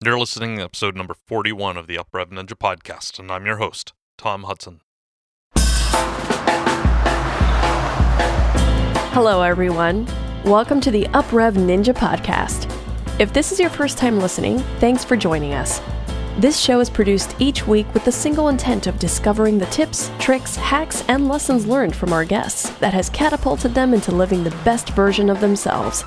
You're listening to episode number 41 of the UpRev Ninja podcast, and I'm your host, Tom Hudson. Hello, everyone. Welcome to the UpRev Ninja podcast. If this is your first time listening, thanks for joining us. This show is produced each week with the single intent of discovering the tips, tricks, hacks, and lessons learned from our guests that has catapulted them into living the best version of themselves.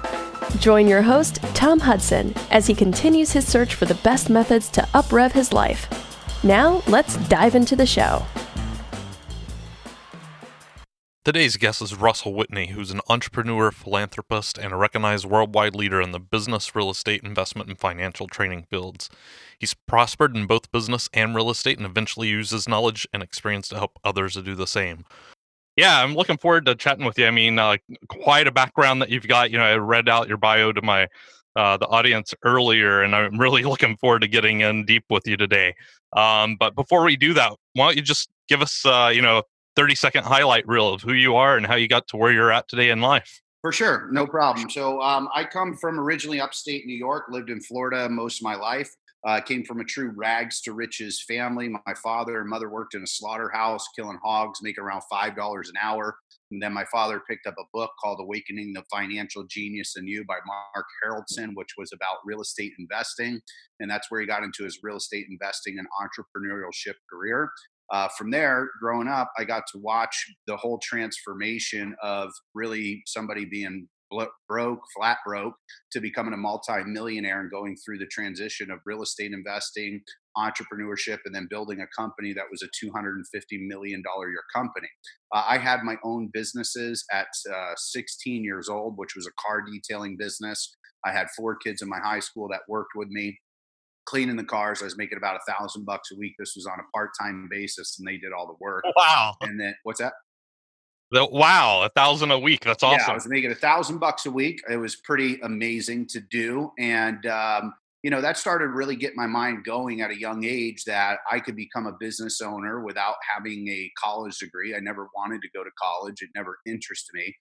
Join your host, Tom Hudson, as he continues his search for the best methods to uprev his life. Now, let's dive into the show. Today's guest is Russell Whitney, who's an entrepreneur, philanthropist, and a recognized worldwide leader in the business, real estate, investment, and financial training fields. He's prospered in both business and real estate and eventually used his knowledge and experience to help others to do the same. Yeah, I'm looking forward to chatting with you. I mean, quite a background that you've got. I read out your bio to my the audience earlier, and I'm really looking forward to getting in deep with you today. But before we do that, why don't you just give us, 30-second highlight reel of who you are and how you got to where you're at today in life? For sure, no problem. So I come from originally upstate New York, lived in Florida most of my life. Came from a true rags to riches family. My father and mother worked in a slaughterhouse, killing hogs, making around $5 an hour. And then my father picked up a book called Awakening the Financial Genius in You by Mark Harrelson, which was about real estate investing. And that's where he got into his real estate investing and entrepreneurship career. From there, growing up, I got to watch the whole transformation of really somebody being flat broke, to becoming a multi-millionaire and going through the transition of real estate investing, entrepreneurship, and then building a company that was a $250 million a year company. I had my own businesses at 16 years old, which was a car detailing business. I had 4 kids in my high school that worked with me cleaning the cars. I was making about $1,000 a week. This was on a part-time basis, and they did all the work. Wow. And then what's that? Wow, $1,000 a week. That's awesome. Yeah, I was making $1,000 a week. It was pretty amazing to do. And, that started really getting my mind going at a young age that I could become a business owner without having a college degree. I never wanted to go to college. It never interested me.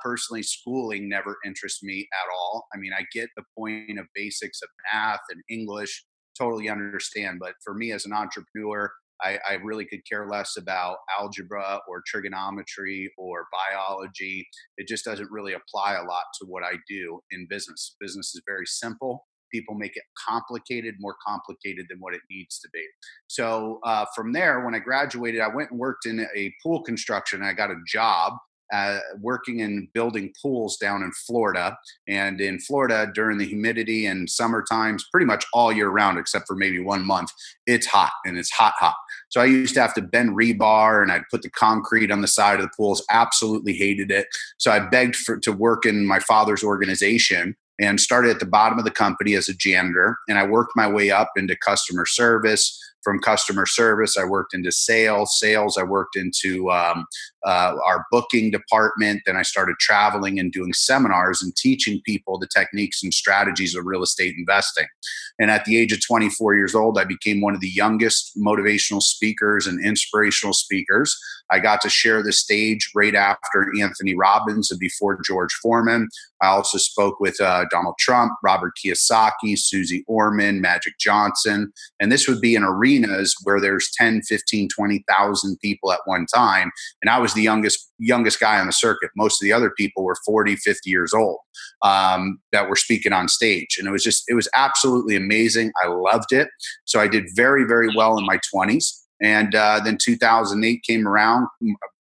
Personally, schooling never interested me at all. I mean, I get the point of basics of math and English, totally understand. But for me as an entrepreneur, I really could care less about algebra or trigonometry or biology. It just doesn't really apply a lot to what I do in business. Business is very simple. People make it complicated, more complicated than what it needs to be. So from there, when I graduated, I went and worked in a pool construction. I got a job working in building pools down in Florida. And in Florida, during the humidity and summer times, pretty much all year round, except for maybe 1 month, it's hot, and it's hot, hot. So I used to have to bend rebar, and I'd put the concrete on the side of the pools. Absolutely hated it. So I begged to work in my father's organization and started at the bottom of the company as a janitor. And I worked my way up into customer service. From customer service, I worked into sales. Sales, I worked into our booking department. Then I started traveling and doing seminars and teaching people the techniques and strategies of real estate investing. And at the age of 24 years old, I became one of the youngest motivational speakers and inspirational speakers. I got to share the stage right after Anthony Robbins and before George Foreman. I also spoke with Donald Trump, Robert Kiyosaki, Susie Orman, Magic Johnson. And this would be in arenas where there's 10, 15, 20,000 people at one time. And I was the youngest guy on the circuit. Most of the other people were 40, 50 years old that were speaking on stage. And it was absolutely amazing. I loved it. So I did very, very well in my 20s. And then 2008 came around,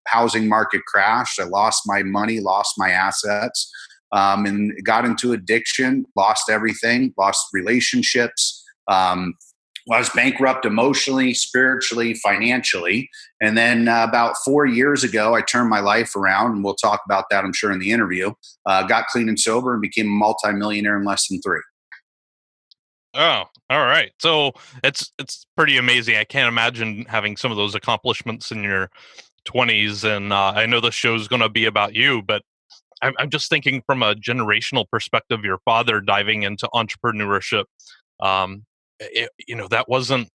housing market crashed. I lost my money, lost my assets, and got into addiction, lost everything, lost relationships. I was bankrupt emotionally, spiritually, financially. And then about 4 years ago, I turned my life around, and we'll talk about that, I'm sure, in the interview. Got clean and sober and became a multimillionaire in less than 3. Oh, all right. So it's pretty amazing. I can't imagine having some of those accomplishments in your 20s. And I know the show's going to be about you, but I'm just thinking from a generational perspective, your father diving into entrepreneurship. That wasn't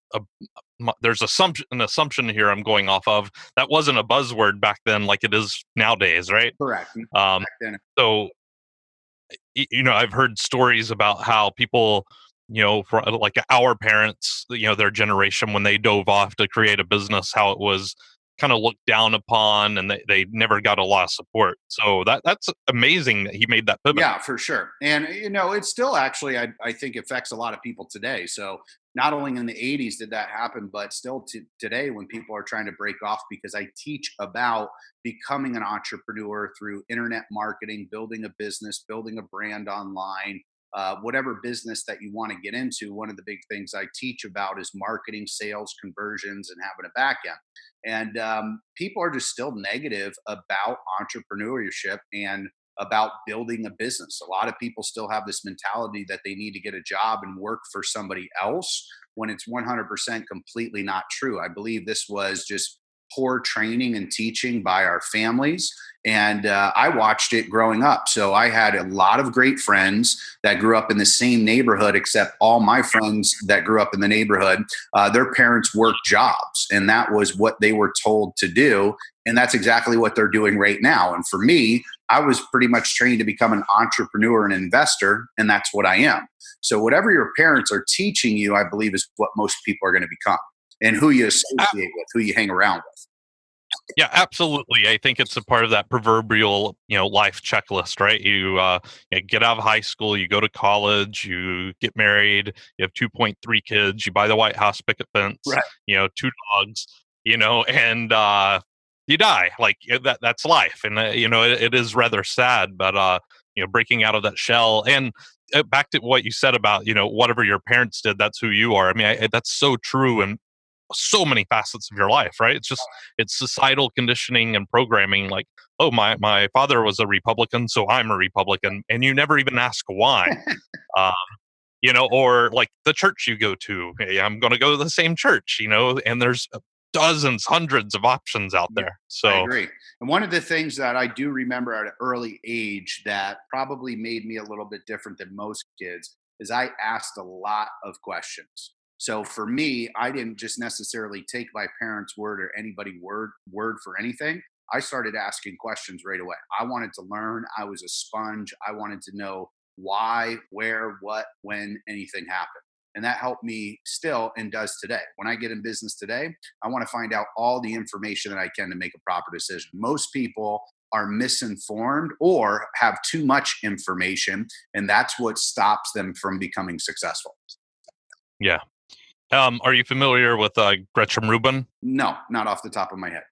there's an assumption here I'm going off of. That wasn't a buzzword back then like it is nowadays, right? Correct. Back then. So, I've heard stories about how people for like our parents, their generation when they dove off to create a business, how it was kind of looked down upon and they never got a lot of support. So that's amazing that he made that pivot. Yeah, for sure. And it still actually I think affects a lot of people today. So not only in the 80s did that happen, but still today when people are trying to break off, because I teach about becoming an entrepreneur through internet marketing, building a business, building a brand online, whatever business that you want to get into. One of the big things I teach about is marketing, sales, conversions, and having a back end. And people are just still negative about entrepreneurship and about building a business. A lot of people still have this mentality that they need to get a job and work for somebody else when it's 100% completely not true. I believe this was just poor training and teaching by our families. And I watched it growing up. So I had a lot of great friends that grew up in the same neighborhood, except all my friends that grew up in the neighborhood, their parents worked jobs. And that was what they were told to do. And that's exactly what they're doing right now. And for me, I was pretty much trained to become an entrepreneur and investor, and that's what I am. So whatever your parents are teaching you, I believe is what most people are going to become, and who you associate with, who you hang around with. Yeah, absolutely. I think it's a part of that proverbial, life checklist, right? You get out of high school, you go to college, you get married, you have 2.3 kids, you buy the White House picket fence, Right. two dogs, and you die. Like that's life, and it is rather sad, but breaking out of that shell and back to what you said about whatever your parents did, that's who you are. I mean, that's so true, and so many facets of your life, right? It's societal conditioning and programming. Like, oh, my father was a Republican, so I'm a Republican, and you never even ask why. Um, or like the church you go to. Hey, I'm going to go to the same church, and there's dozens, hundreds of options out Yeah, there. I So agree. And one of the things that I do remember at an early age that probably made me a little bit different than most kids is I asked a lot of questions. So for me, I didn't just necessarily take my parents' word or anybody word for anything. I started asking questions right away. I wanted to learn. I was a sponge. I wanted to know why, where, what, when anything happened. And that helped me still and does today. When I get in business today, I want to find out all the information that I can to make a proper decision. Most people are misinformed or have too much information, and that's what stops them from becoming successful. yeah. Are you familiar with Gretchen Rubin? No, not off the top of my head.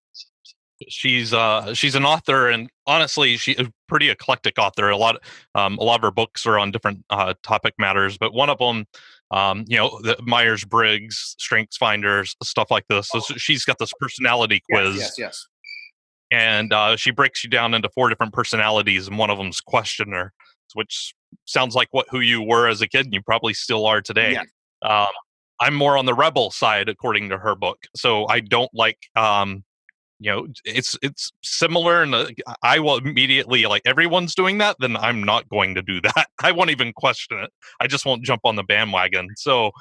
She's an author, and honestly, she's a pretty eclectic author. A lot of her books are on different topic matters, but one of them, the Myers Briggs, Strengths Finders, stuff like this. So she's got this personality Yes, quiz, yes, yes. and she breaks you down into 4 different personalities, and one of them's questioner, which sounds like who you were as a kid, and you probably still are today. Yeah. Um, I'm more on the rebel side, according to her book. So I don't like it's similar, and I will immediately, like, everyone's doing that, then I'm not going to do that. I won't even question it. I just won't jump on the bandwagon. So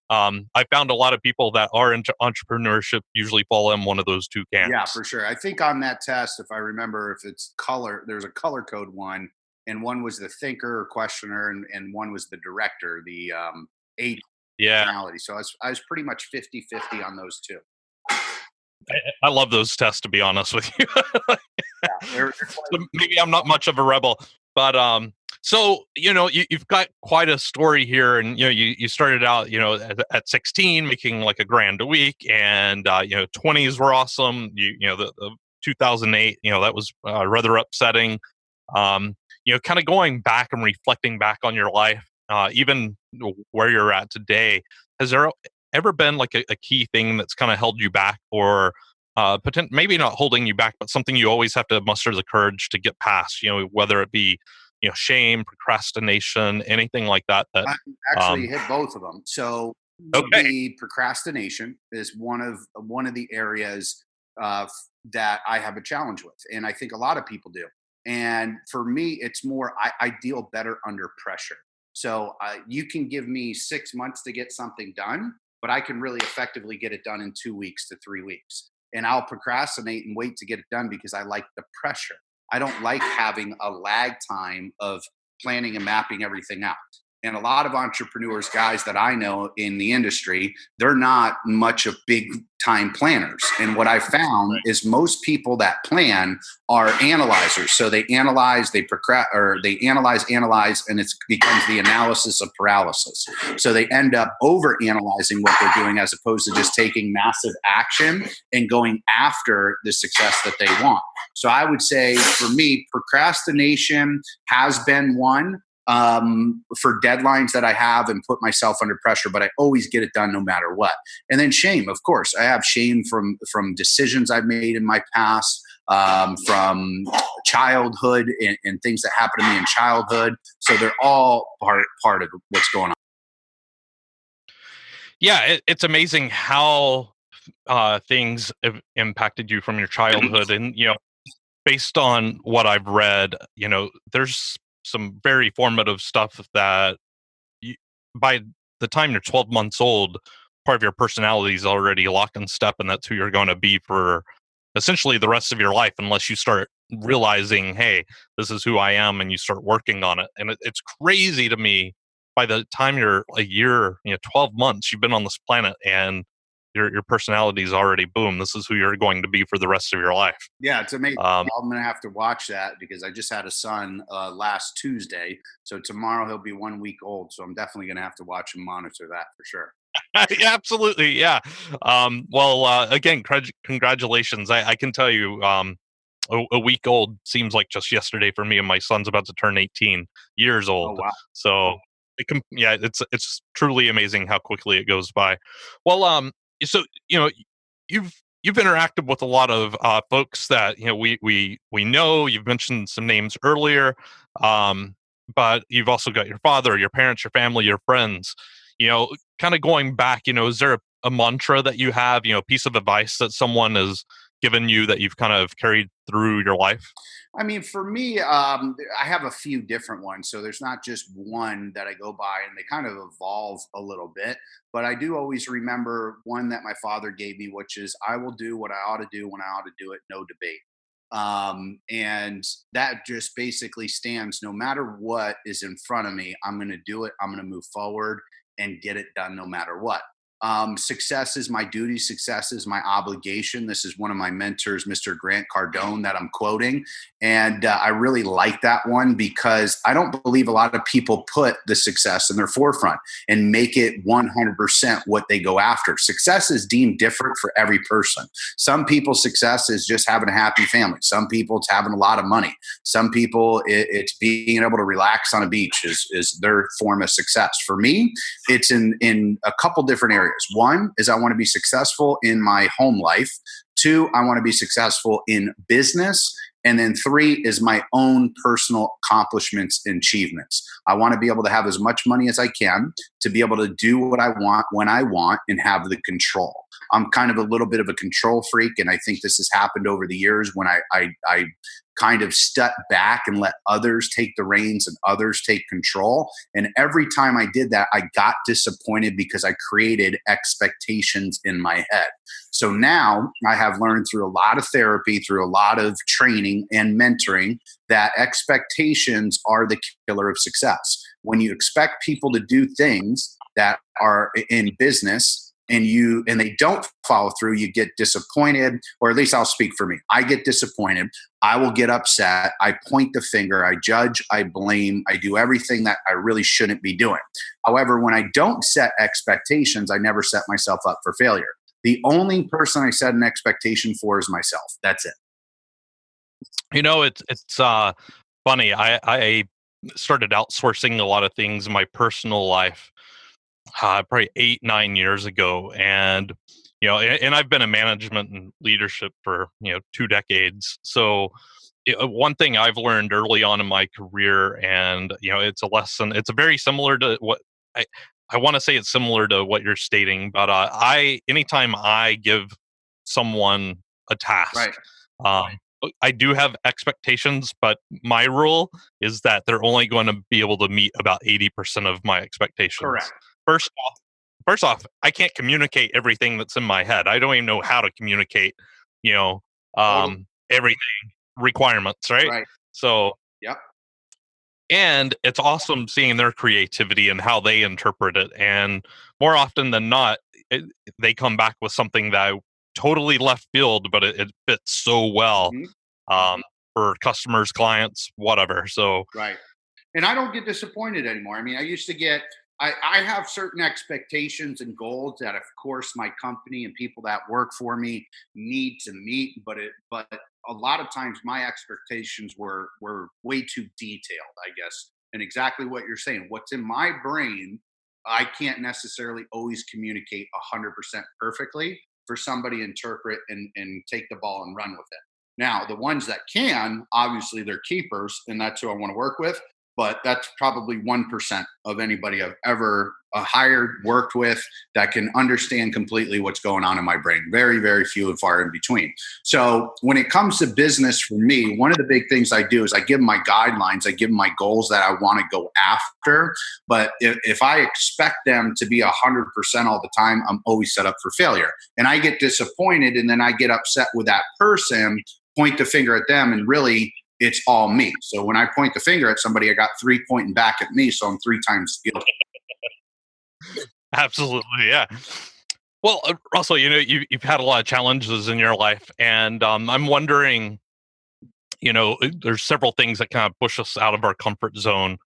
I found a lot of people that are into entrepreneurship usually fall in one of those two Yeah, camps. for sure. I think on that test, if I remember, if it's color, there's a color code one, and one was the thinker or questioner, and one was the director, the A Yeah, personality. So I was pretty much 50-50 on those two. I love those tests, to be honest with you. They're So maybe I'm not much of a rebel, but so you've got quite a story here, and you started out at 16 making like a grand a week, and 20s were awesome. The 2008, that was rather upsetting. Kind of going back and reflecting back on your life, even where you're at today. Has there ever been like a key thing that's kind of held you back, or maybe not holding you back, but something you always have to muster the courage to get past, whether it be, shame, procrastination, anything like that, I actually um, hit both of them. So okay. the procrastination is one of the areas that I have a challenge with, and I think a lot of people do. And for me, it's more I deal better under pressure. So you can give me 6 months to get something done, but I can really effectively get it done in 2 weeks to 3 weeks. And I'll procrastinate and wait to get it done because I like the pressure. I don't like having a lag time of planning and mapping everything out. And a lot of entrepreneurs, guys that I know in the industry, they're not much of big time planners. And what I found is most people that plan are analyzers. So they analyze, they analyze, and it becomes the analysis of paralysis. So they end up over analyzing what they're doing as opposed to just taking massive action and going after the success that they want. So I would say for me, procrastination has been one for deadlines that I have and put myself under pressure, but I always get it done no matter what. And then shame, of course. I have shame from decisions I've made in my past, from childhood and things that happened to me in childhood. So they're all part of what's going on. Yeah, it's amazing how things have impacted you from your childhood, and based on what I've read, there's some very formative stuff that you, by the time you're 12 months old, part of your personality is already locked in step, and that's who you're going to be for essentially the rest of your life, unless you start realizing, hey, this is who I am, and you start working on it. And it's crazy to me. By the time you're a year, 12 months, you've been on this planet, and your personality is already boom. This is who you're going to be for the rest of your life. Yeah, it's amazing. Um, I'm going to have to watch that because I just had a son last Tuesday. So tomorrow he'll be 1 week old. So I'm definitely going to have to watch and monitor that for sure. yeah, absolutely, yeah. Well, again, congratulations. I can tell you, a week old seems like just yesterday for me, and my son's about to turn 18 years Oh, old. wow. So, yeah, it's truly amazing how quickly it goes by. Well, so you've interacted with a lot of folks that we know. You've mentioned some names earlier, but you've also got your father, your parents, your family, your friends. Kind of going back. Is there a mantra that you have? A piece of advice that someone has given you that you've kind of carried through your life? I mean, for me, I have a few different ones. So there's not just one that I go by, and they kind of evolve a little bit. But I do always remember one that my father gave me, which is I will do what I ought to do when I ought to do it, no debate. And that just basically stands no matter what is in front of me, I'm going to do it. I'm going to move forward and get it done no matter what. Success is my duty. Success is my obligation. This is one of my mentors, Mr. Grant Cardone, that I'm quoting. And I really like that one because I don't believe a lot of people put the success in their forefront and make it 100% what they go after. Success is deemed different for every person. Some people's success is just having a happy family. Some people it's having a lot of money. Some people it's being able to relax on a beach is their form of success. For me, it's in a couple different areas. One is I want to be successful in my home life. Two, I want to be successful in business. And then three is my own personal accomplishments and achievements. I want to be able to have as much money as I can to be able to do what I want when I want and have the control. I'm kind of a little bit of a control freak. And I think this has happened over the years when I kind of step back and let others take the reins and others take control. And every time I did that, I got disappointed because I created expectations in my head. So now I have learned through a lot of therapy, through a lot of training and mentoring, that expectations are the killer of success. When you expect people to do things that are in business and they don't follow through, you get disappointed, or at least I'll speak for me. I get disappointed. I will get upset. I point the finger. I judge. I blame. I do everything that I really shouldn't be doing. However, when I don't set expectations, I never set myself up for failure. The only person I set an expectation for is myself. That's it. It's funny. I started outsourcing a lot of things in my personal life probably 8-9 years ago, and and I've been in management and leadership for 2 decades. So one thing I've learned early on in my career, and it's a lesson. It's a very similar to what I I want to say it's similar to what you're stating, but I anytime I give someone a task, Right. I do have expectations, but my rule is that they're only going to be able to meet about 80% of my expectations. Correct. First off, first off, I can't communicate everything that's in my head. I don't even know how to communicate, you know, Totally. everything requirements, right? Right. So, Yep. And it's awesome seeing their creativity and how they interpret it. And more often than not, it, they come back with something that totally left field, but it fits so well Mhm. for customers, clients, whatever. So, Right. And I don't get disappointed anymore. I mean, I used to get, I have certain expectations and goals that, of course, my company and people that work for me need to meet. But a lot of times my expectations were way too detailed, I guess. And exactly what you're saying, what's in my brain, I can't necessarily always communicate 100% perfectly for somebody to interpret and take the ball and run with it. Now, the ones that can, obviously, they're keepers, and that's who I want to work with, but that's probably 1% of anybody I've ever hired, worked with that can understand completely what's going on in my brain. Very, very few and far in between. So when it comes to business for me, one of the big things I do is I give them my guidelines, I give them my goals that I want to go after. But if I expect them to be 100% all the time, I'm always set up for failure. And I get disappointed, and then I get upset with that person, point the finger at them, and really it's all me. So when I point the finger at somebody, I got three pointing back at me. So I'm three times guilty. absolutely, yeah. Well, Russell, you've had a lot of challenges in your life, and I'm wondering, there's several things that kind of push us out of our comfort zone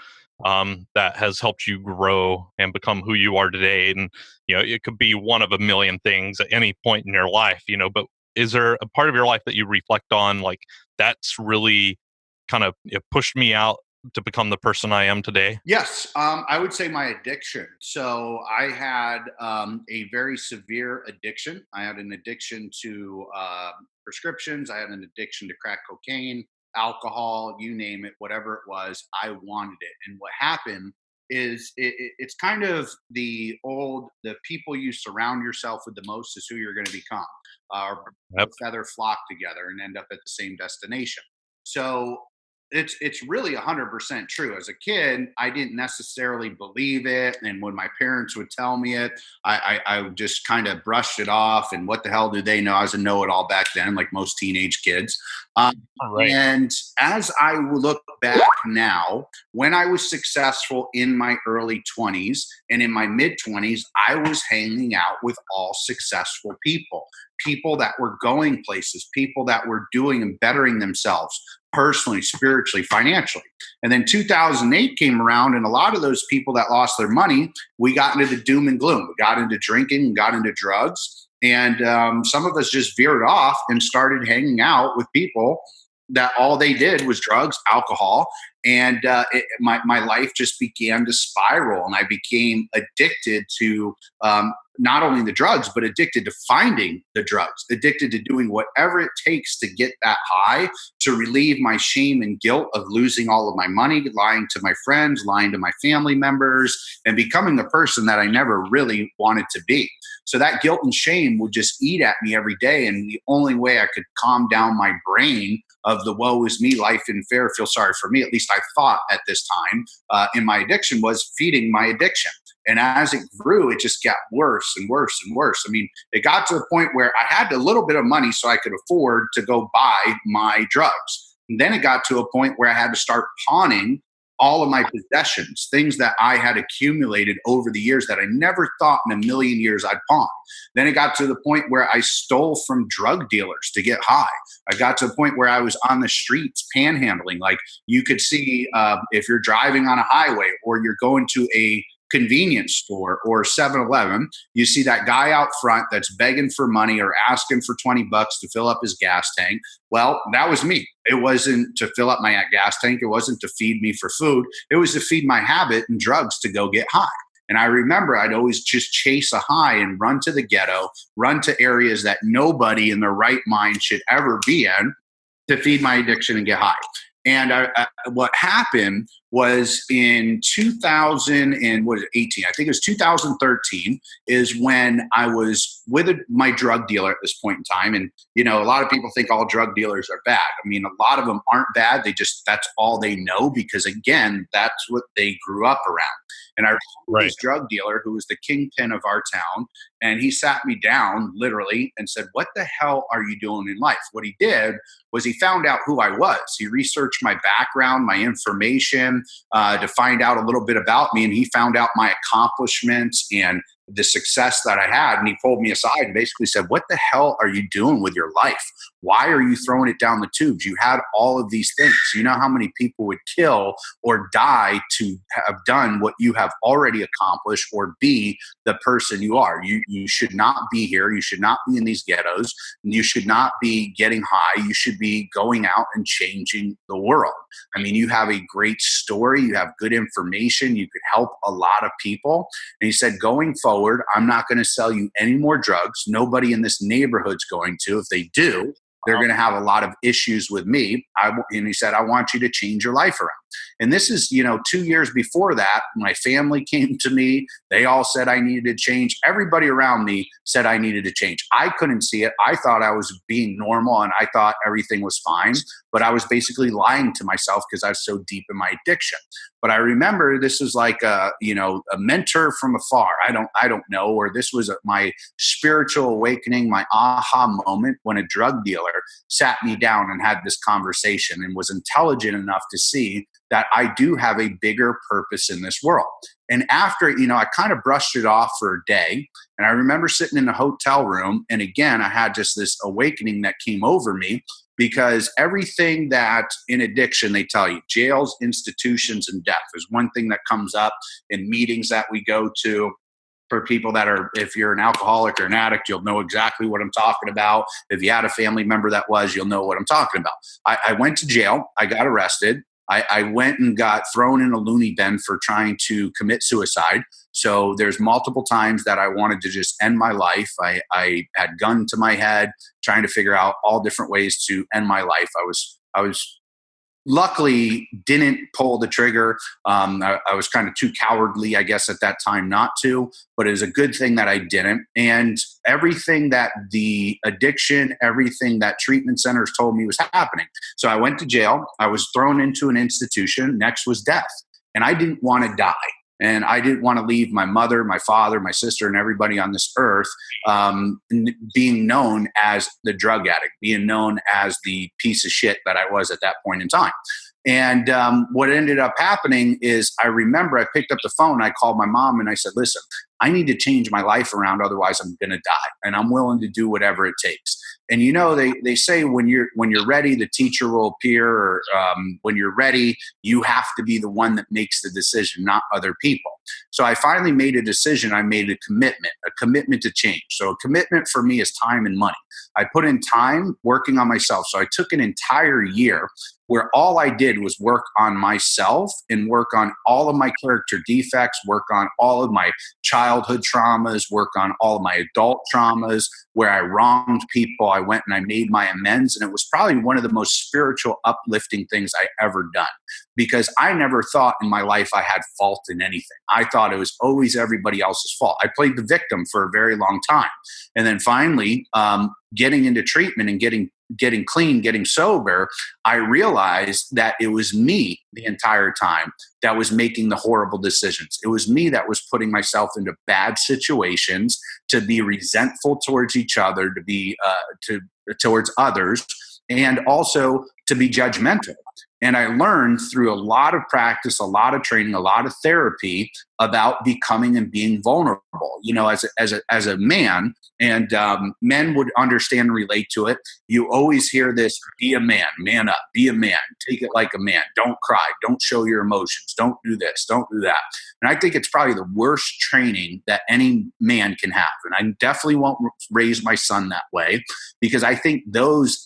that has helped you grow and become who you are today. And, it could be one of a million things at any point in your life, but is there a part of your life that you reflect on, like, that's really kind of it pushed me out to become the person I am today? Yes, I would say my addiction. So I had a very severe addiction. I had an addiction to prescriptions. I had an addiction to crack cocaine, alcohol, you name it, whatever it was. I wanted it. And what happened is it's kind of the people you surround yourself with the most is who you're going to become. Or Yep. feather flock together and end up at the same destination. So it's really 100% true. As a kid, I didn't necessarily believe it, and when my parents would tell me it, I just kind of brushed it off. And what the hell do they know? I was a know-it-all back then, like most teenage kids. All right. And as I look back now, when I was successful in my early 20s and in my mid 20s, I was hanging out with all successful people, people that were going places, people that were doing and bettering themselves personally, spiritually, financially. And then 2008 came around, and a lot of those people that lost their money, we got into the doom and gloom. We got into drinking and got into drugs. And some of us just veered off and started hanging out with people that all they did was drugs, alcohol, and my life just began to spiral, and I became addicted to not only the drugs, but addicted to finding the drugs, addicted to doing whatever it takes to get that high, to relieve my shame and guilt of losing all of my money, lying to my friends, lying to my family members, and becoming the person that I never really wanted to be. So that guilt and shame would just eat at me every day. And the only way I could calm down my brain of the woe is me, life isn't fair, feel sorry for me, at least I thought at this time in my addiction, was feeding my addiction. And as it grew, it just got worse and worse and worse. I mean, it got to the point where I had a little bit of money so I could afford to go buy my drugs. And then it got to a point where I had to start pawning all of my possessions, things that I had accumulated over the years that I never thought in a million years I'd pawn. Then it got to the point where I stole from drug dealers to get high. I got to a point where I was on the streets panhandling. Like you could see if you're driving on a highway or you're going to a convenience store or 7-Eleven, you see that guy out front that's begging for money or asking for 20 bucks to fill up his gas tank. Well, that was me. It wasn't to fill up my gas tank. It wasn't to feed me for food. It was to feed my habit and drugs to go get high. And I remember I'd always just chase a high and run to the ghetto, run to areas that nobody in their right mind should ever be in to feed my addiction and get high. And what happened was in 2018, I think it was 2013, is when I was with my drug dealer at this point in time. And, a lot of people think all drug dealers are bad. I mean, a lot of them aren't bad. That's all they know because, again, that's what they grew up around. And I remember this drug dealer who was the kingpin of our town, and he sat me down literally and said, "What the hell are you doing in life?" What he did was he found out who I was. He researched my background, my information, him to find out a little bit about me. And he found out my accomplishments and the success that I had. And he pulled me aside and basically said, what the hell are you doing with your life? Why are you throwing it down the tubes? You had all of these things. You know how many people would kill or die to have done what you have already accomplished or be the person you are. You should not be here. You should not be in these ghettos. You should not be getting high. You should be going out and changing the world. I mean, you have a great story. You have good information. You could help a lot of people. And he said, going forward, I'm not going to sell you any more drugs. Nobody in this neighborhood's going to. If they do, they're going to have a lot of issues with me. And he said, I want you to change your life around. And this is, 2 years before that, my family came to me. They all said I needed to change. Everybody around me said I needed to change. I couldn't see it. I thought I was being normal and I thought everything was fine, but I was basically lying to myself because I was so deep in my addiction. But I remember this was like a mentor from afar. I don't know, or this was my spiritual awakening, my aha moment when a drug dealer sat me down and had this conversation and was intelligent enough to see that I do have a bigger purpose in this world. And after, I kind of brushed it off for a day. And I remember sitting in a hotel room. And again, I had just this awakening that came over me, because everything that in addiction, they tell you, jails, institutions, and death is one thing that comes up in meetings that we go to. For people that are, if you're an alcoholic or an addict, you'll know exactly what I'm talking about. If you had a family member that was, you'll know what I'm talking about. I went to jail. I got arrested. I went and got thrown in a loony bin for trying to commit suicide. So there's multiple times that I wanted to just end my life. I had gun to my head, trying to figure out all different ways to end my life. I was luckily didn't pull the trigger. I was kind of too cowardly, I guess, at that time not to, but it was a good thing that I didn't. And everything that the addiction, everything that treatment centers told me was happening. So I went to jail. I was thrown into an institution. Next was death. And I didn't want to die. And I didn't want to leave my mother, my father, my sister, and everybody on this earth being known as the drug addict, being known as the piece of shit that I was at that point in time. And what ended up happening is I remember I picked up the phone, I called my mom and I said, listen, I need to change my life around. Otherwise, I'm going to die. And I'm willing to do whatever it takes. And, they say when you're ready, the teacher will appear. Or when you're ready, you have to be the one that makes the decision, not other people. So I finally made a decision. I made a commitment to change. So a commitment for me is time and money. I put in time working on myself. So I took an entire year where all I did was work on myself and work on all of my character defects, work on all of my childhood traumas, work on all of my adult traumas, where I wronged people. I went and I made my amends. And it was probably one of the most spiritual, uplifting things I ever done, because I never thought in my life I had fault in anything. I thought it was always everybody else's fault. I played the victim for a very long time. And then finally, getting into treatment and getting clean, getting sober, I realized that it was me the entire time that was making the horrible decisions. It was me that was putting myself into bad situations, to be resentful towards each other, to be towards others, and also to be judgmental. And I learned through a lot of practice, a lot of training, a lot of therapy about becoming and being vulnerable. As a man, and men would understand and relate to it. You always hear this: be a man up, be a man, take it like a man. Don't cry, don't show your emotions, don't do this, don't do that. And I think it's probably the worst training that any man can have. And I definitely won't raise my son that way, because I think those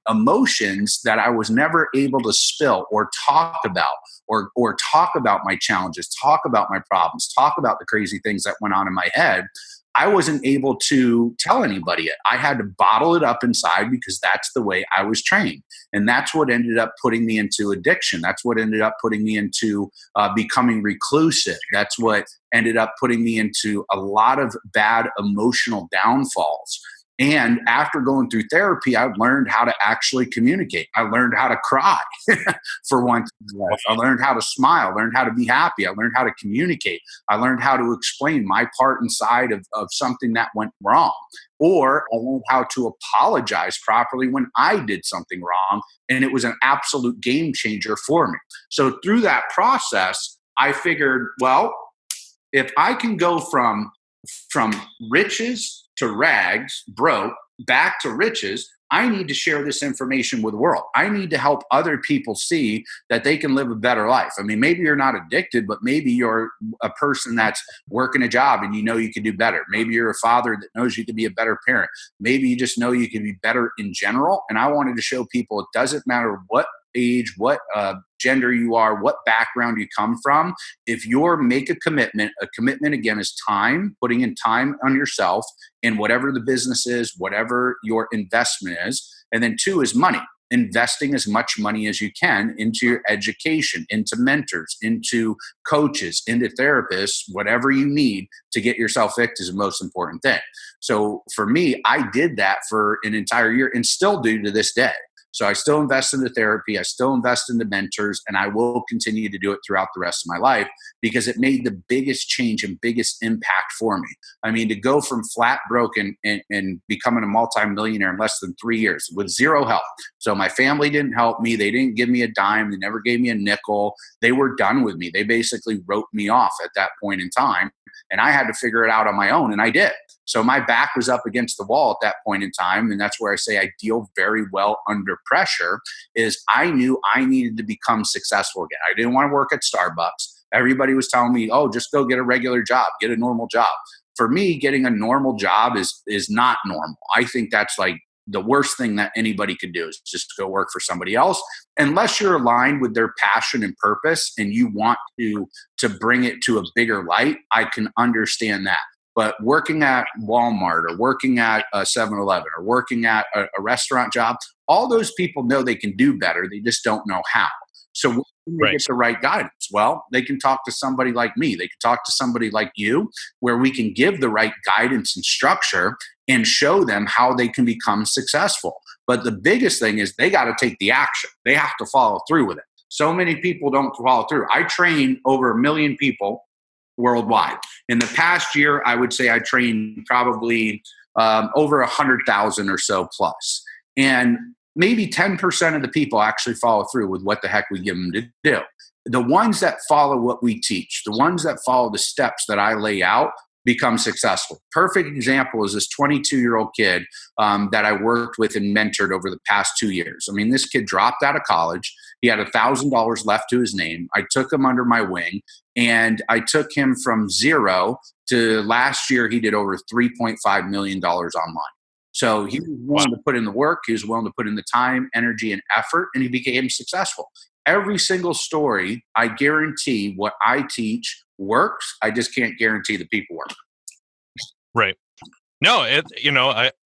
emotions that I was never able to spill or talk about, or talk about my challenges, talk about my problems, talk about the crazy things that went on in my head, I wasn't able to tell anybody it. I had to bottle it up inside, because that's the way I was trained. And that's what ended up putting me into addiction. That's what ended up putting me into becoming reclusive. That's what ended up putting me into a lot of bad emotional downfalls. And after going through therapy, I learned how to actually communicate. I learned how to cry for once in my life. I learned how to smile, learned how to be happy. I learned how to communicate. I learned how to explain my part inside of something that went wrong. Or I learned how to apologize properly when I did something wrong. And it was an absolute game changer for me. So through that process, I figured, well, if I can go from riches to rags, broke, back to riches, I need to share this information with the world. I need to help other people see that they can live a better life. I mean, maybe you're not addicted, but maybe you're a person that's working a job and you know you can do better. Maybe you're a father that knows you can be a better parent. Maybe you just know you can be better in general. And I wanted to show people it doesn't matter what age, what gender you are, what background you come from. If you're make a commitment again is time, putting in time on yourself in whatever the business is, whatever your investment is. And then two is money, investing as much money as you can into your education, into mentors, into coaches, into therapists, whatever you need to get yourself fixed is the most important thing. So for me, I did that for an entire year and still do to this day. So I still invest in the therapy, I still invest in the mentors, and I will continue to do it throughout the rest of my life because it made the biggest change and biggest impact for me. I mean, to go from flat broke and becoming a multimillionaire in less than 3 years with zero help. So my family didn't help me. They didn't give me a dime. They never gave me a nickel. They were done with me. They basically wrote me off at that point in time. And I had to figure it out on my own, and I did. So my back was up against the wall at that point in time. And that's where I say I deal very well under pressure is I knew I needed to become successful again. I didn't want to work at Starbucks. Everybody was telling me, oh, just go get a regular job, get a normal job. For me, getting a normal job is not normal. I think that's like the worst thing that anybody could do is just go work for somebody else unless you're aligned with their passion and purpose and you want to bring it to a bigger light. I can understand that. But working at Walmart or working at a 7-Eleven or working at a restaurant job, all those people know they can do better. They just don't know how. So when they get the right guidance, well, they can talk to somebody like me. They can talk to somebody like you where we can give the right guidance and structure and show them how they can become successful. But the biggest thing is they got to take the action. They have to follow through with it. So many people don't follow through. I train over 1 million people worldwide. In the past year, I would say I trained probably over 100,000 or so plus. And maybe 10% of the people actually follow through with what the heck we give them to do. The ones that follow what we teach, the ones that follow the steps that I lay out, become successful. Perfect example is this 22-year-old kid that I worked with and mentored over the past 2 years. I mean, this kid dropped out of college. He had $1,000 left to his name. I took him under my wing, and I took him from zero to last year he did over $3.5 million online. So he was willing to put in the work. He was willing to put in the time, energy, and effort, and he became successful. Every single story, I guarantee what I teach works. I just can't guarantee the people work. Right. No,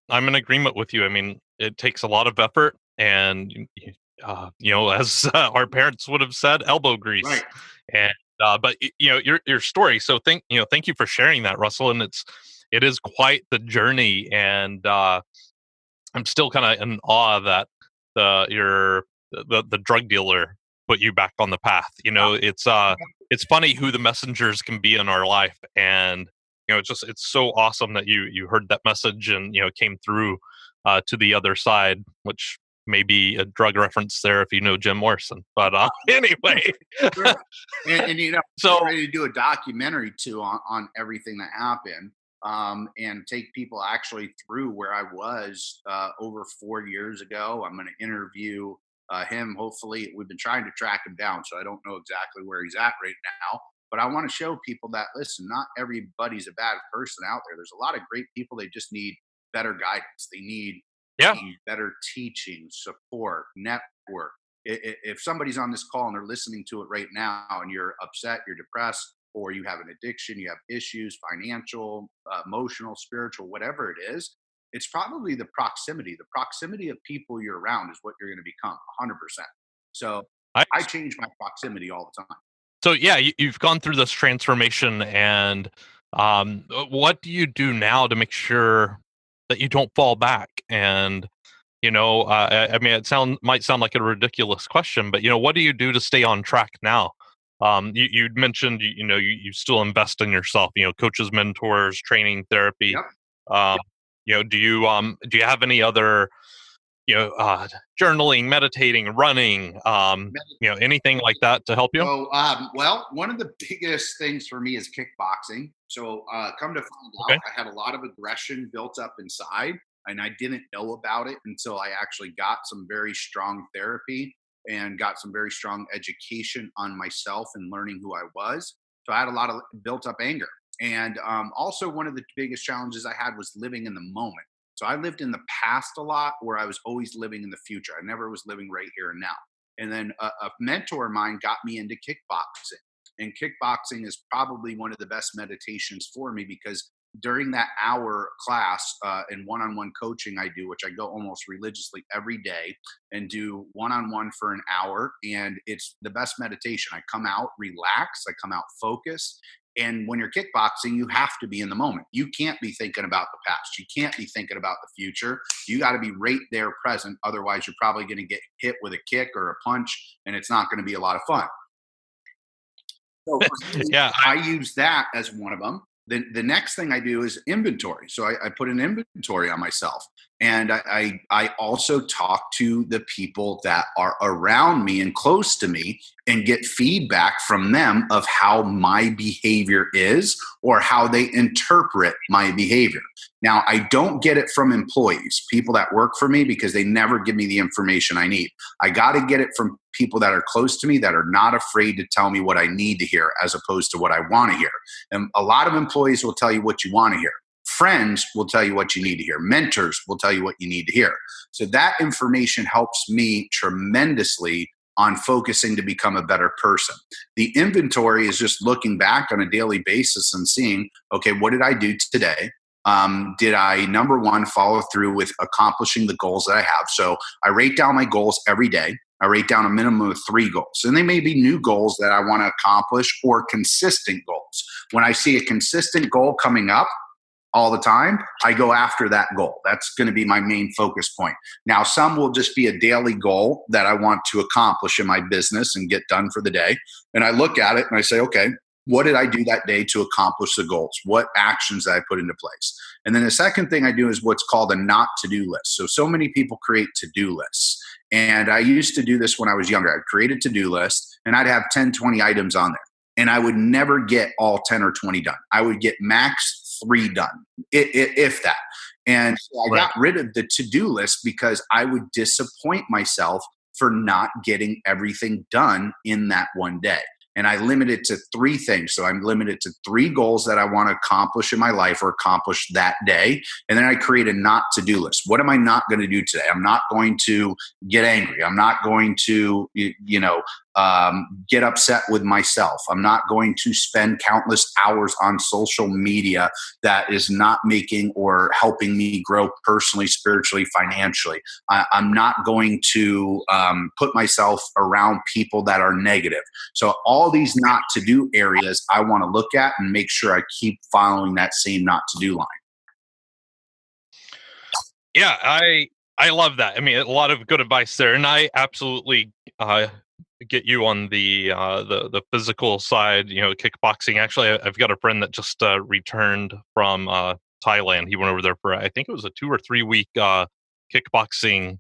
I'm in agreement with you. I mean, it takes a lot of effort and, as our parents would have said, elbow grease. Right. And, but your story. So thank you for sharing that, Russell. And it is quite the journey. And, I'm still kind of in awe that the drug dealer put you back on the path. It's funny who the messengers can be in our life, and it's so awesome that you heard that message and came through to the other side, which may be a drug reference there if you know Jim Morrison. But anyway, Sure. and so I'm ready to do a documentary too on everything that happened. And take people actually through where I was over 4 years ago. I'm going to interview him. Hopefully, we've been trying to track him down, so I don't know exactly where he's at right now. But I want to show people that listen, not everybody's a bad person out there. There's a lot of great people. They just need better guidance. They need better teaching, support, network. If somebody's on this call and they're listening to it right now, and you're upset, you're depressed, or you have an addiction, you have issues, financial, emotional, spiritual, whatever it is, it's probably the proximity. The proximity of people you're around is what you're going to become 100%. So I change my proximity all the time. So yeah, you've gone through this transformation, and what do you do now to make sure that you don't fall back. And I mean, might sound like a ridiculous question, but what do you do to stay on track now? You mentioned you still invest in yourself. Coaches, mentors, training, therapy. Yep. Um, do you have any other journaling, meditating, running, anything like that to help you? So, well, one of the biggest things for me is kickboxing. So, come to find out, Okay. I had a lot of aggression built up inside, and I didn't know about it until I actually got some very strong therapy and got some very strong education on myself and learning who I was. So, I had a lot of built up anger. And also, one of the biggest challenges I had was living in the moment. So, I lived in the past a lot where I was always living in the future. I never was living right here and now. And then a mentor of mine got me into kickboxing. And kickboxing is probably one of the best meditations for me because during that hour class and one on one coaching I do, which I go almost religiously every day and do one on one for an hour. And it's the best meditation. I come out relaxed, I come out focused. And when you're kickboxing, you have to be in the moment. You can't be thinking about the past. You can't be thinking about the future. You got to be right there present. Otherwise, you're probably going to get hit with a kick or a punch, and it's not going to be a lot of fun. So for me, Yeah. I use that as one of them. The next thing I do is inventory. So I put an inventory on myself. And I also talk to the people that are around me and close to me and get feedback from them of how my behavior is or how they interpret my behavior. Now, I don't get it from employees, people that work for me, because they never give me the information I need. I got to get it from people that are close to me that are not afraid to tell me what I need to hear as opposed to what I want to hear. And a lot of employees will tell you what you want to hear. Friends will tell you what you need to hear. Mentors will tell you what you need to hear. So that information helps me tremendously on focusing to become a better person. The inventory is just looking back on a daily basis and seeing, okay, what did I do today? Did I, number one, follow through with accomplishing the goals that I have? So I rate down my goals every day. I rate down a minimum of 3 goals. And they may be new goals that I want to accomplish or consistent goals. When I see a consistent goal coming up all the time, I go after that goal. That's going to be my main focus point. Now, some will just be a daily goal that I want to accomplish in my business and get done for the day. And I look at it and I say, okay, what did I do that day to accomplish the goals? What actions did I put into place? And then the second thing I do is what's called a not to do list. So many people create to do lists. And I used to do this when I was younger. I'd create a to do list and I'd have 10, 20 items on there. And I would never get all 10 or 20 done. I would get max 3 done, if that. And so I got rid of the to-do list because I would disappoint myself for not getting everything done in that one day. And I limit it to 3 things. So I'm limited to 3 goals that I want to accomplish in my life or accomplish that day. And then I create a not to do list. What am I not going to do today? I'm not going to get angry. I'm not going to, get upset with myself. I'm not going to spend countless hours on social media that is not making or helping me grow personally, spiritually, financially. I'm not going to put myself around people that are negative. So all these not to do areas I want to look at and make sure I keep following that same not to do line. Yeah, I love that. I mean, a lot of good advice there, and I absolutely get you on the physical side. Kickboxing. Actually, I've got a friend that just returned from Thailand. He went over there for, I think it was a 2 or 3 week kickboxing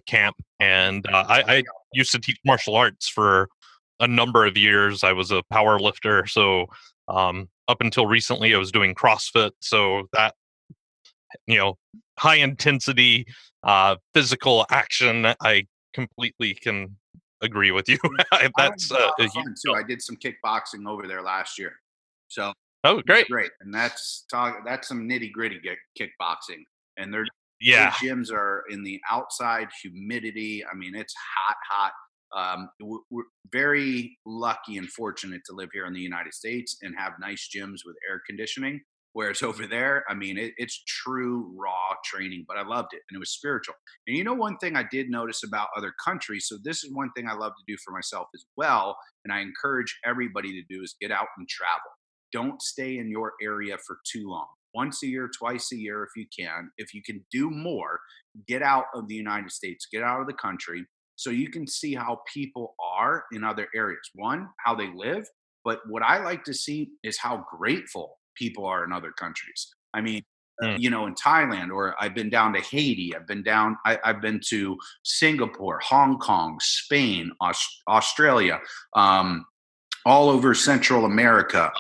camp, and I used to teach martial arts for a number of years. I was a power lifter, so up until recently, I was doing CrossFit. So that you know, high intensity, physical action, I completely can agree with you. I had That's a lot a of huge fun too. help. I did some kickboxing over there last year. So Oh, it was great. great. And that's some nitty gritty kickboxing. And their Yeah. gyms are in the outside humidity. I mean, it's hot, hot. We're very lucky and fortunate to live here in the United States and have nice gyms with air conditioning. Whereas over there, I mean, it's true raw training, but I loved it and it was spiritual. And one thing I did notice about other countries, so this is one thing I love to do for myself as well. And I encourage everybody to do is get out and travel. Don't stay in your area for too long. once a year, twice a year if you can. If you can do more, get out of the United States, get out of the country so you can see how people are in other areas. One, how they live, but what I like to see is how grateful people are in other countries. I mean, Mm, in Thailand, or I've been down to Haiti. I've been to Singapore, Hong Kong, Spain, Australia, um, all over Central America,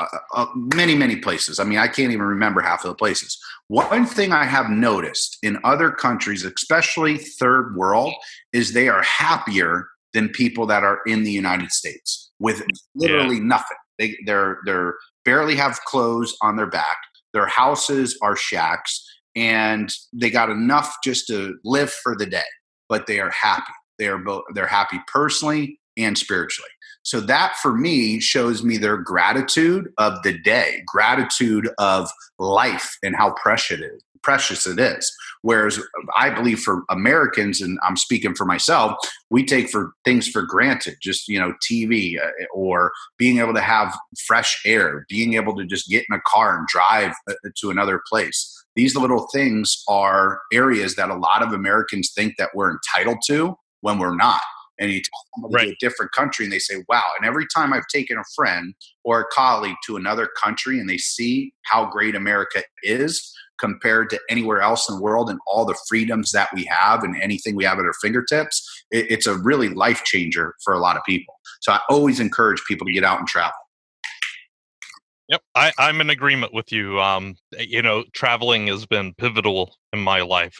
many, many places. I mean, I can't even remember half of the places. One thing I have noticed in other countries, especially third world, is they are happier than people that are in the United States with yeah. literally nothing. They're barely have clothes on their back. Their houses are shacks, and they got enough just to live for the day. But they are happy. They're happy personally and spiritually. So that for me shows me their gratitude of the day, gratitude of life and how precious it is. Whereas I believe for Americans, and I'm speaking for myself, we take things for granted, just, TV, or being able to have fresh air, being able to just get in a car and drive to another place. These little things are areas that a lot of Americans think that we're entitled to when we're not. And you take somebody Right. to a different country and they say, wow. And every time I've taken a friend or a colleague to another country and they see how great America is compared to anywhere else in the world and all the freedoms that we have and anything we have at our fingertips, it's a really life changer for a lot of people. So I always encourage people to get out and travel. Yep, I'm in agreement with you. Traveling has been pivotal in my life.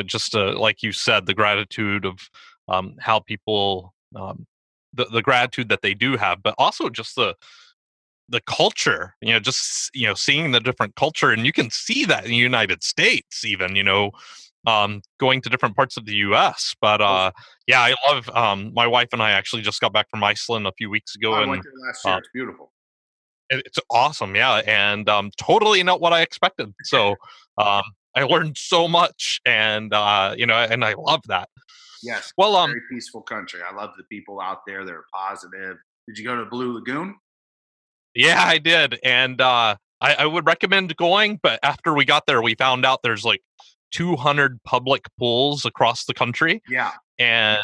Just like you said, the gratitude of how people, the gratitude that they do have, but also just the culture. Seeing the different culture, and you can see that in the United States, even going to different parts of the U.S. But yeah, I love. My wife and I actually just got back from Iceland a few weeks ago, I and went there last year. uh, It's beautiful. it's awesome, yeah, and, totally not what I expected. So, um, I learned so much, and, and I love that. Yes. Well, Very peaceful country. I love the people out there. They're positive. Did you go to Blue Lagoon? yeah, I did, and, I would recommend going, but after we got there, we found out there's, like, 200 public pools across the country, Yeah. and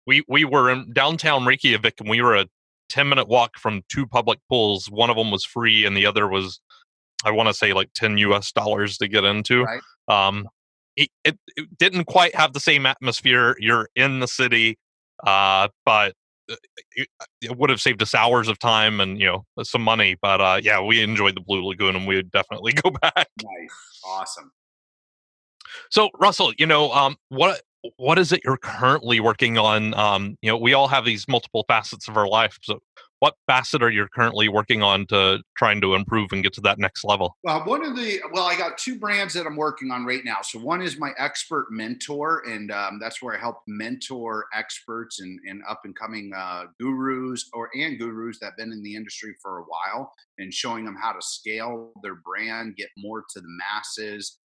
we were in downtown Reykjavik, and we were a 10-minute walk from 2 public pools. One of them was free, and the other was, I want to say, like $10 to get into. Right. Um, it didn't quite have the same atmosphere. You're in the city, but uh, it would have saved us hours of time and some money. But yeah, we enjoyed the Blue Lagoon, and we would definitely go back. Nice. Awesome. So, Russell, what is it you're currently working on? We all have these multiple facets of our life. So, what facet are you currently working on to trying to improve and get to that next level? I got two brands that I'm working on right now. So one is my expert mentor, and that's where I help mentor experts and up and coming gurus that have been in the industry for a while, and showing them how to scale their brand, get more to the masses.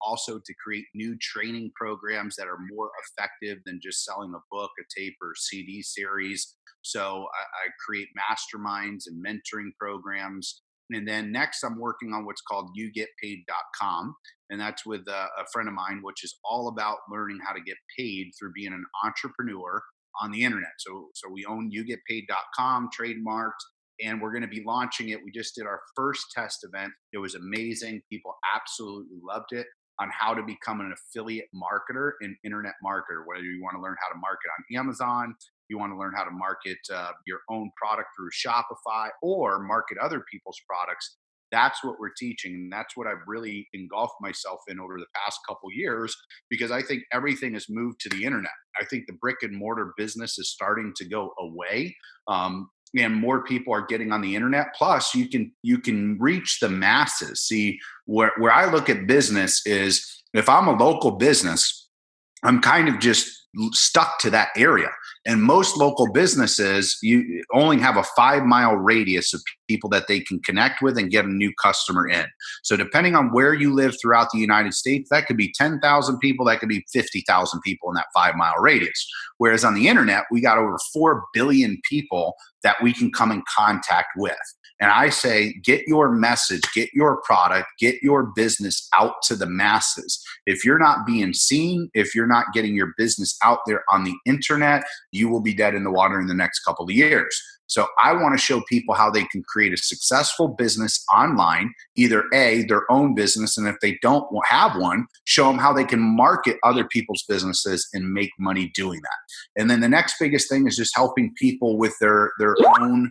Also to create new training programs that are more effective than just selling a book, a tape, or CD series. So I create masterminds and mentoring programs. And then next, I'm working on what's called yougetpaid.com. And that's with a friend of mine, which is all about learning how to get paid through being an entrepreneur on the internet. So we own yougetpaid.com, trademarked, and we're going to be launching it. We just did our first test event. It was amazing. People absolutely loved it, on how to become an affiliate marketer and internet marketer, whether you want to learn how to market on Amazon, you want to learn how to market your own product through Shopify, or market other people's products. That's what we're teaching. And that's what I've really engulfed myself in over the past couple years, because I think everything has moved to the internet. I think the brick and mortar business is starting to go away. And more people are getting on the internet. Plus, you can reach the masses. See, where I look at business is, if I'm a local business, I'm kind of just stuck to that area. And most local businesses, you only have a 5-mile radius of people that they can connect with and get a new customer in. So depending on where you live throughout the United States, that could be 10,000 people, that could be 50,000 people in that 5-mile radius. Whereas on the internet, we got over 4 billion people that we can come in contact with. And I say, get your message, get your product, get your business out to the masses. If you're not being seen, if you're not getting your business out there on the internet, you will be dead in the water in the next couple of years. So I want to show people how they can create a successful business online, either their own business, and if they don't have one, show them how they can market other people's businesses and make money doing that. And then the next biggest thing is just helping people with their own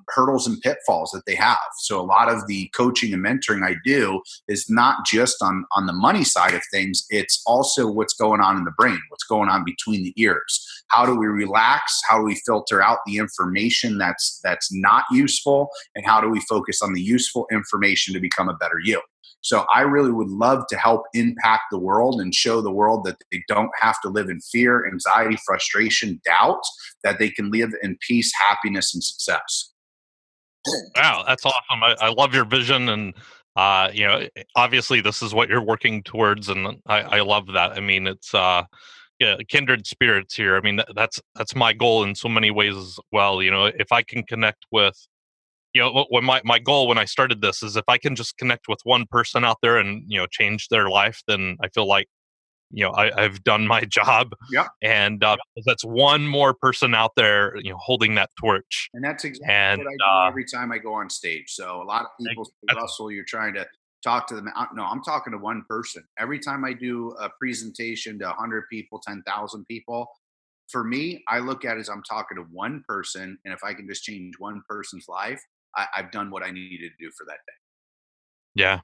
hurdles and pitfalls that they have. So a lot of the coaching and mentoring I do is not just on the money side of things. It's also what's going on in the brain, what's going on between the ears. How do we relax? How do we filter out the information that's not useful? And how do we focus on the useful information to become a better you? So I really would love to help impact the world and show the world that they don't have to live in fear, anxiety, frustration, doubt, that they can live in peace, happiness, and success. Wow, that's awesome. I love your vision, and obviously this is what you're working towards, and I love that. I mean, it's yeah, kindred spirits here. I mean, that's my goal in so many ways as well. If I can connect with, when my goal when I started this is if I can just connect with one person out there and change their life, then I feel like I've done my job. Yep. And that's one more person out there, holding that torch. And that's exactly And what I do every time I go on stage. So a lot of people say, that's Russell, you're trying to talk to them. No, I'm talking to one person. Every time I do a presentation to 100 people, 10,000 people, for me, I look at it as I'm talking to one person. And if I can just change one person's life, I've done what I needed to do for that day. yeah.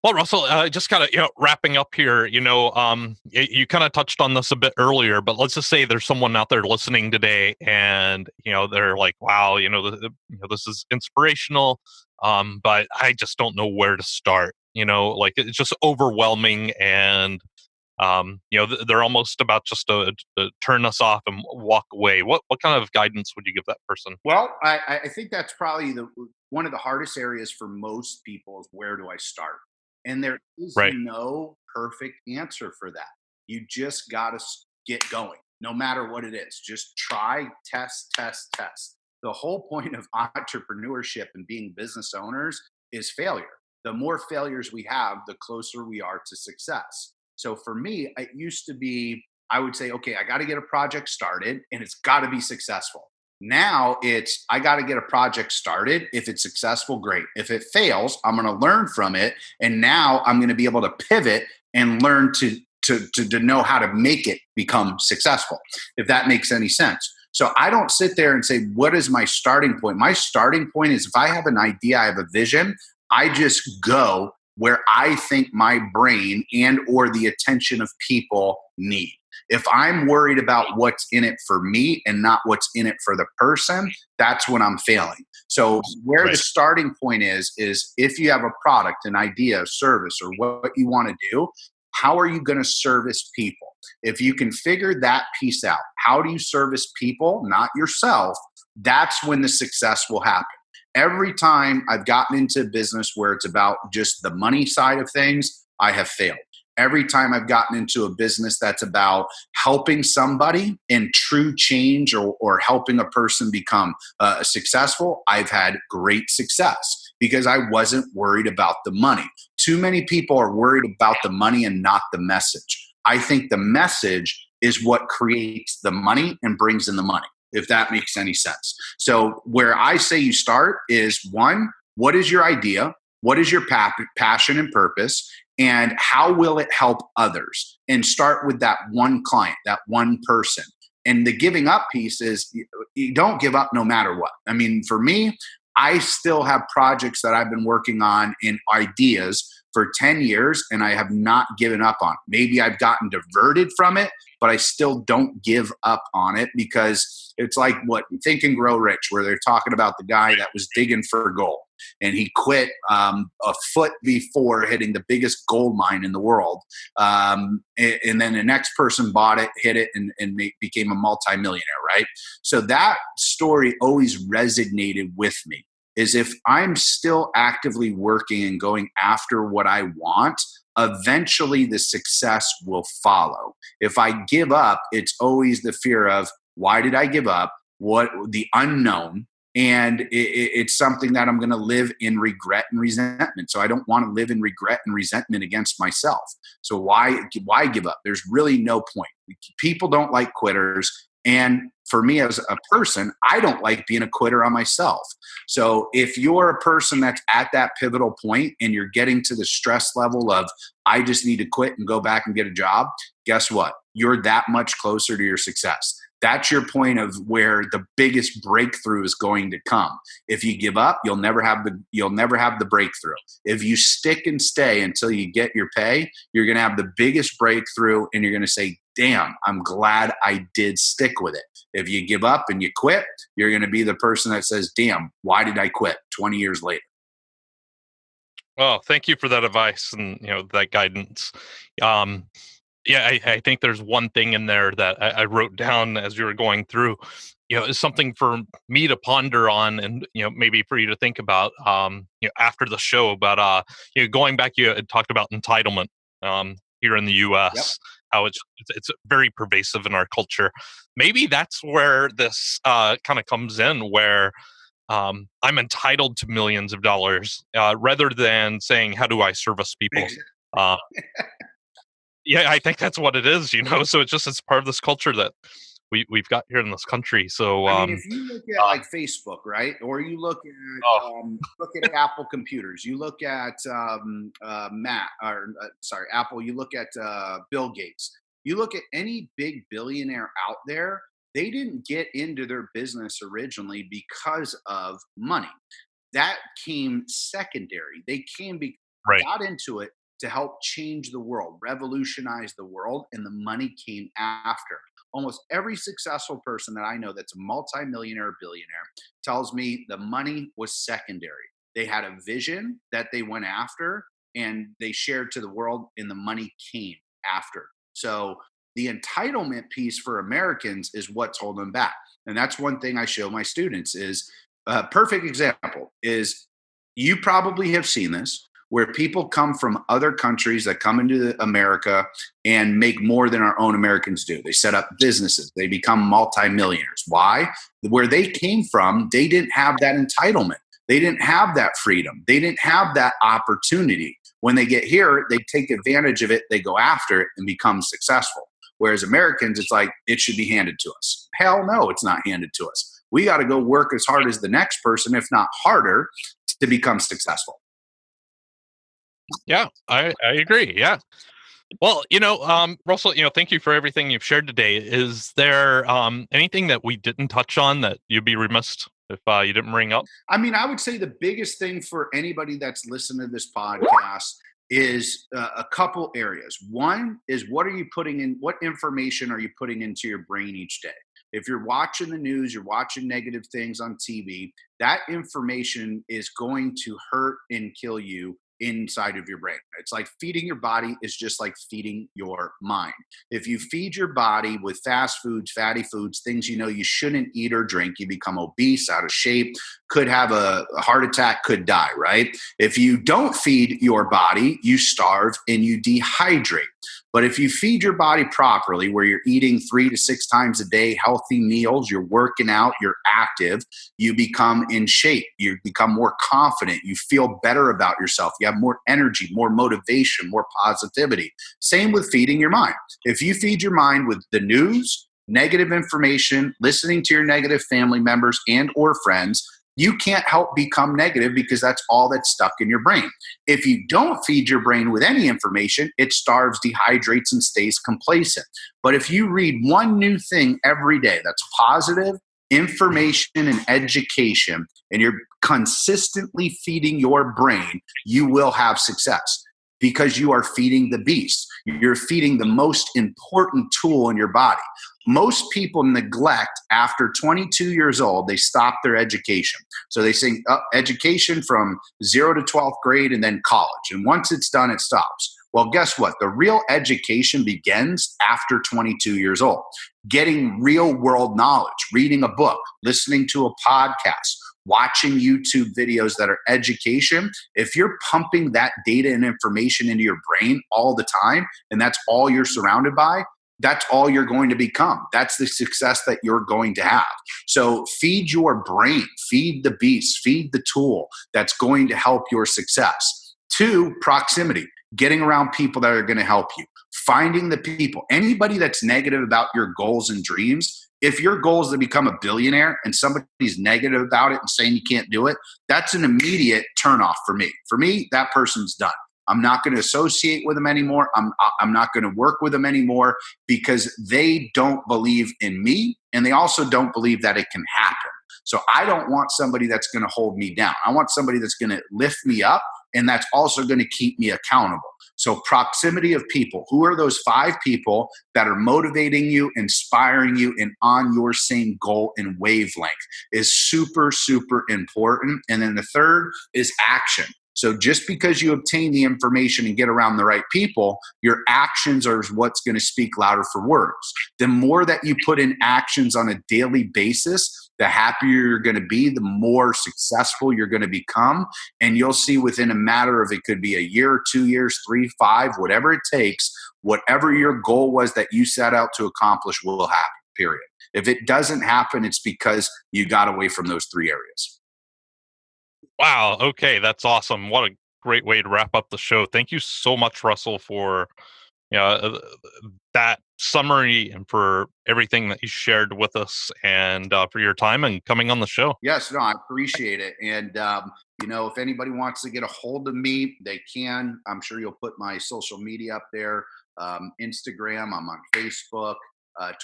Well, Russell, just kind of wrapping up here. You kind of touched on this a bit earlier, but let's just say there's someone out there listening today, and they're like, "Wow, this is inspirational, but I just don't know where to start." Like it's just overwhelming, and they're almost about just to turn us off and walk away. What kind of guidance would you give that person? Well, I think that's probably one of the hardest areas for most people is where do I start? And there is Right. no perfect answer for that. You just got to get going, no matter what it is. Just try, test, test, test. The whole point of entrepreneurship and being business owners is failure. The more failures we have, the closer we are to success. So for me, it used to be, I would say, okay, I got to get a project started and it's got to be successful. Now it's, I got to get a project started. If it's successful, great. If it fails, I'm going to learn from it. And now I'm going to be able to pivot and learn to know how to make it become successful, if that makes any sense. So I don't sit there and say, what is my starting point? My starting point is if I have an idea, I have a vision, I just go where I think my brain and or the attention of people need. If I'm worried about what's in it for me and not what's in it for the person, that's when I'm failing. So where the starting point is if you have a product, an idea, a service, or what you want to do, how are you going to service people? If you can figure that piece out, how do you service people, not yourself? That's when the success will happen. Every time I've gotten into a business where it's about just the money side of things, I have failed. Every time I've gotten into a business that's about helping somebody in true change or helping a person become successful, I've had great success because I wasn't worried about the money. Too many people are worried about the money and not the message. I think the message is what creates the money and brings in the money, if that makes any sense. So where I say you start is one, what is your idea? What is your passion and purpose? And how will it help others? And start with that one client, that one person. And the giving up piece is you don't give up no matter what. I mean, for me, I still have projects that I've been working on and ideas for 10 years, and I have not given up on it. Maybe I've gotten diverted from it, but I still don't give up on it because it's like what Think and Grow Rich, where they're talking about the guy that was digging for gold. And he quit a foot before hitting the biggest gold mine in the world. And then the next person bought it, hit it, and became a multimillionaire, right? So that story always resonated with me, is if I'm still actively working and going after what I want, eventually the success will follow. If I give up, it's always the fear of, why did I give up? what the unknown, and it's something that I'm going to live in regret and resentment. So I don't want to live in regret and resentment against myself. So why give up? There's really no point. People don't like quitters, and for me as a person, I don't like being a quitter on myself. So if you're a person that's at that pivotal point and you're getting to the stress level of, I just need to quit and go back and get a job, guess what? You're that much closer to your success. That's your point of where the biggest breakthrough is going to come. If you give up, you'll never have the breakthrough. If you stick and stay until you get your pay, you're going to have the biggest breakthrough, and you're going to say, damn, I'm glad I did stick with it. If you give up and you quit, you're going to be the person that says, damn, why did I quit 20 years later? Well, thank you for that advice and that guidance. Um, yeah, I think there's one thing in there that I wrote down as you were going through. Is something for me to ponder on, and maybe for you to think about. After the show, about going back, you had talked about entitlement here in the Yep. U.S. How it's very pervasive in our culture. Maybe that's where this kind of comes in, where I'm entitled to millions of dollars, rather than saying, how do I service people? Uh, yeah, I think that's what it is, So it's part of this culture that we've got here in this country. So I mean, if you look at like Facebook, right, or you oh, look at Apple computers, you look at Apple, you look at Bill Gates, you look at any big billionaire out there. They didn't get into their business originally because of money. That came secondary. They right. got into it to help change the world, revolutionize the world, and the money came after. Almost every successful person that I know that's a multimillionaire or billionaire tells me the money was secondary. They had a vision that they went after and they shared to the world, and the money came after. So the entitlement piece for Americans is what's holding them back. And that's one thing I show my students is a perfect example is, you probably have seen this, where people come from other countries that come into America and make more than our own Americans do. They set up businesses, they become multimillionaires. Why? Where they came from, they didn't have that entitlement. They didn't have that freedom. They didn't have that opportunity. When they get here, they take advantage of it, they go after it and become successful. Whereas Americans, it's like, it should be handed to us. Hell no, it's not handed to us. We got to go work as hard as the next person, if not harder, to become successful. Yeah, I agree. Yeah. Well, Russell, thank you for everything you've shared today. Is there anything that we didn't touch on that you'd be remiss if you didn't bring up? I mean, I would say the biggest thing for anybody that's listening to this podcast is a couple areas. One is, what information are you putting into your brain each day? If you're watching the news, you're watching negative things on TV, that information is going to hurt and kill you inside of your brain. It's like feeding your body is just like feeding your mind. If you feed your body with fast foods, fatty foods, things you shouldn't eat or drink, you become obese, out of shape, could have a heart attack, could die, right? If you don't feed your body, you starve and you dehydrate. But if you feed your body properly, where you're eating 3 to 6 times a day, healthy meals, you're working out, you're active, you become in shape, you become more confident, you feel better about yourself, you have more energy, more motivation, more positivity. Same with feeding your mind. If you feed your mind with the news, negative information, listening to your negative family members and or friends, you can't help become negative, because that's all that's stuck in your brain. If you don't feed your brain with any information, it starves, dehydrates, and stays complacent. But if you read one new thing every day that's positive information and education, and you're consistently feeding your brain, you will have success, because you are feeding the beast. You're feeding the most important tool in your body. Most people neglect, after 22 years old, they stop their education. So they say education from 0 to 12th grade and then college. And once it's done, it stops. Well, guess what? The real education begins after 22 years old. Getting real world knowledge, reading a book, listening to a podcast, watching YouTube videos that are education. If you're pumping that data and information into your brain all the time, and that's all you're surrounded by, that's all you're going to become. That's the success that you're going to have. So feed your brain, feed the beast, feed the tool that's going to help your success. 2, proximity, getting around people that are going to help you. Finding the people, anybody that's negative about your goals and dreams. If your goal is to become a billionaire and somebody's negative about it and saying you can't do it, that's an immediate turnoff for me. For me, that person's done. I'm not going to associate with them anymore. I'm not going to work with them anymore because they don't believe in me, and they also don't believe that it can happen. So I don't want somebody that's going to hold me down. I want somebody that's going to lift me up, and that's also going to keep me accountable. So proximity of people. Who are those 5 people that are motivating you, inspiring you, and on your same goal and wavelength is super, super important. And then the third is action. So just because you obtain the information and get around the right people, your actions are what's going to speak louder for words. The more that you put in actions on a daily basis, the happier you're going to be, the more successful you're going to become. And you'll see within a matter of, it could be a year, 2 years, 3, 5, whatever it takes, whatever your goal was that you set out to accomplish will happen, period. If it doesn't happen, it's because you got away from those 3 areas. Wow. Okay. That's awesome. What a great way to wrap up the show. Thank you so much, Russell, for that summary and for everything that you shared with us, and for your time and coming on the show. Yes, no, I appreciate it. And, if anybody wants to get a hold of me, they can. I'm sure you'll put my social media up there. Instagram, I'm on Facebook,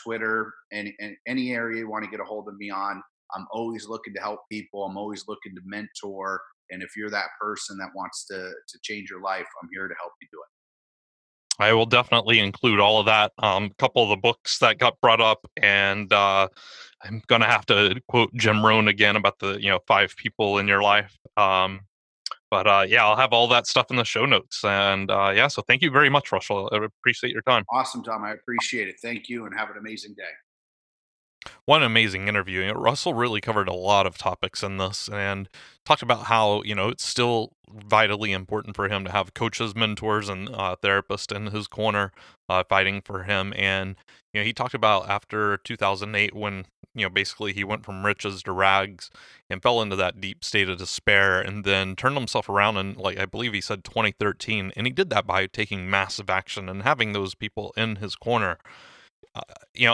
Twitter, and any area you want to get a hold of me on. I'm always looking to help people. I'm always looking to mentor. And if you're that person that wants to change your life, I'm here to help you do it. I will definitely include all of that. A couple of the books that got brought up, and I'm gonna have to quote Jim Rohn again about the 5 people in your life. But yeah, I'll have all that stuff in the show notes. And yeah, so thank you very much, Russell. I appreciate your time. Awesome, Tom. I appreciate it. Thank you, and have an amazing day. What an amazing interview. Russell really covered a lot of topics in this and talked about how, it's still vitally important for him to have coaches, mentors, and therapists in his corner fighting for him. And, he talked about after 2008 when, basically he went from riches to rags and fell into that deep state of despair and then turned himself around in, like, I believe he said 2013. And he did that by taking massive action and having those people in his corner.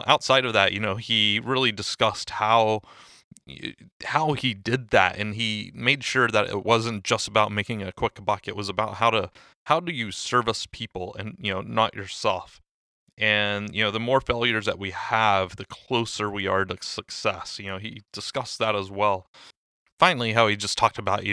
Outside of that, he really discussed how he did that, and he made sure that it wasn't just about making a quick buck. It was about how do you service people and, not yourself. And, the more failures that we have, the closer we are to success. He discussed that as well. Finally, how he just talked about,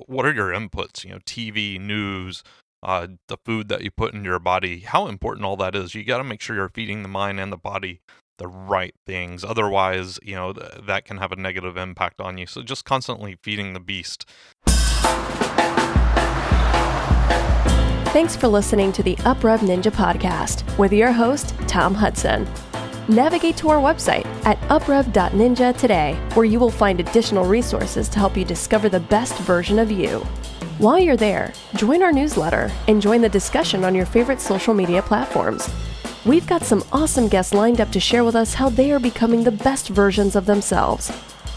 what are your inputs, TV, news, the food that you put in your body, how important all that is. You got to make sure you're feeding the mind and the body the right things. Otherwise, that can have a negative impact on you. So just constantly feeding the beast. Thanks for listening to the UpRev Ninja podcast with your host, Tom Hudson. Navigate to our website at uprev.ninja today, where you will find additional resources to help you discover the best version of you. While you're there, join our newsletter and join the discussion on your favorite social media platforms. We've got some awesome guests lined up to share with us how they are becoming the best versions of themselves.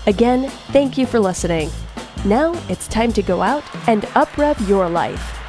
Again, thank you for listening. Now it's time to go out and uprev your life.